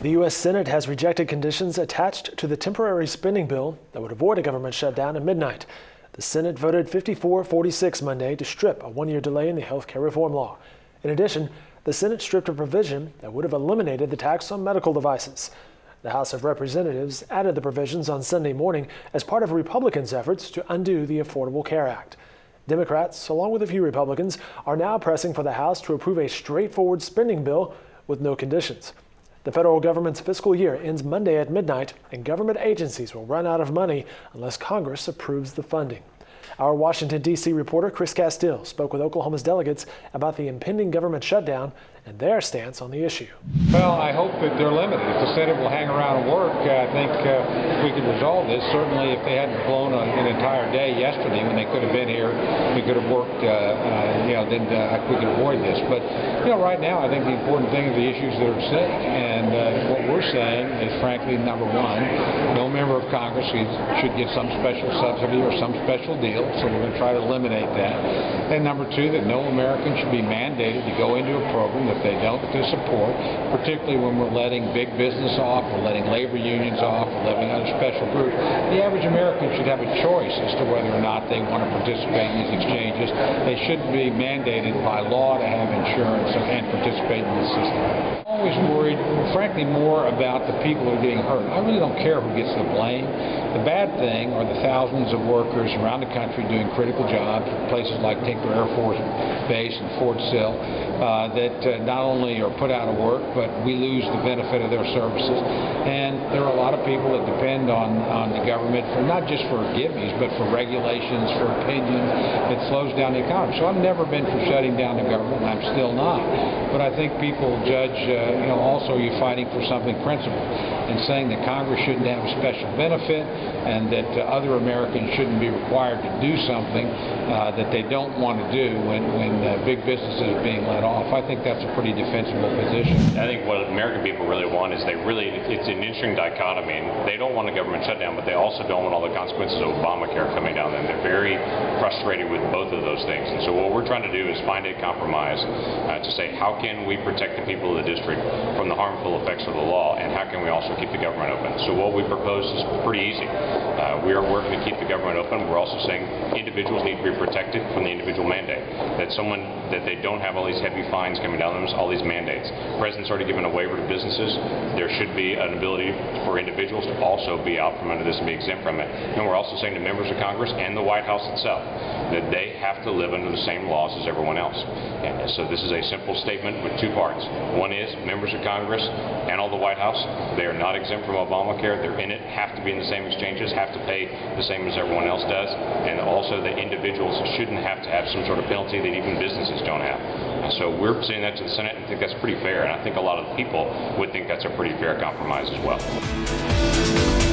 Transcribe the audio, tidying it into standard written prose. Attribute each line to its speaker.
Speaker 1: The U.S. Senate has rejected conditions attached to the temporary spending bill that would avoid a government shutdown at midnight. The Senate voted 54-46 Monday to strip a one-year delay in the health care reform law. In addition, the Senate stripped a provision that would have eliminated the tax on medical devices. The House of Representatives added the provisions on Sunday morning as part of Republicans' efforts to undo the Affordable Care Act. Democrats, along with a few Republicans, are now pressing for the House to approve a straightforward spending bill with no conditions. The federal government's fiscal year ends Monday at midnight, and government agencies will run out of money unless Congress approves the funding. Our Washington, D.C. reporter Chris Casteel spoke with Oklahoma's delegates about the impending government shutdown and their stance on the issue.
Speaker 2: Well, I hope that they're limited. If the Senate will hang around and work, I think we could resolve this. Certainly, if they hadn't blown an entire day yesterday when they could have been here, we could have worked, then we could avoid this. But, right now, I think the important thing are the issues that are at stake. And what we're saying is, frankly, number one, no member of Congress should get some special subsidy or some special deal, so we're going to try to eliminate that. And number two, that no American should be mandated to go into a program that they don't support, particularly when we're letting big business off, we're letting labor unions off, we're letting other special groups. The average American should have a choice as to whether or not they want to participate in these exchanges. They shouldn't be mandated by law to have insurance and participate in the system. I'm always worried, frankly, more about the people who are getting hurt. I really don't care who gets the blame. The bad thing are the thousands of workers around the country doing critical jobs, places like Tinker Air Force Base and Fort Sill, that not only are put out of work, but we lose the benefit of their services. And there are a lot of people that depend on the government for not just for givings, but for regulations, for opinion that slows down the economy. So I've never been for shutting down the government, and I'm still not. But I think people judge, also you're fighting for something principled and saying that Congress shouldn't have a special benefit and that other Americans shouldn't be required to do something that they don't want to do when big business is being let off. I think that's a pretty defensible position.
Speaker 3: I think what American people really want is it's an interesting dichotomy. And they don't want a government shutdown, but they also don't want all the consequences of Obamacare coming down. And they're very frustrated with both of those things. And so what we're trying to do is find a compromise to say how can we protect the people of the district from the harmful effects of the law, and how can we also keep the government open. So what we propose is pretty easy. We are working to keep the government open. We're also saying individuals need to be protected from the individual mandate. That they don't have all these heavy fines coming down on them, all these mandates. The president's already given a waiver to businesses. There should be an ability for individuals to also be out from under this and be exempt from it. And we're also saying to members of Congress and the White House itself that they have to live under the same laws as everyone else. And so this is a simple statement with two parts. One is members of Congress and all the White House, they are not exempt from Obamacare. They're in it, have to be in the same exchanges, have to pay the same as everyone else does. And also the individuals shouldn't have to have some sort of penalty that even businesses don't have. And so we're saying that to the Senate and think that's pretty fair. And I think a lot of people would think that's a pretty fair compromise as well.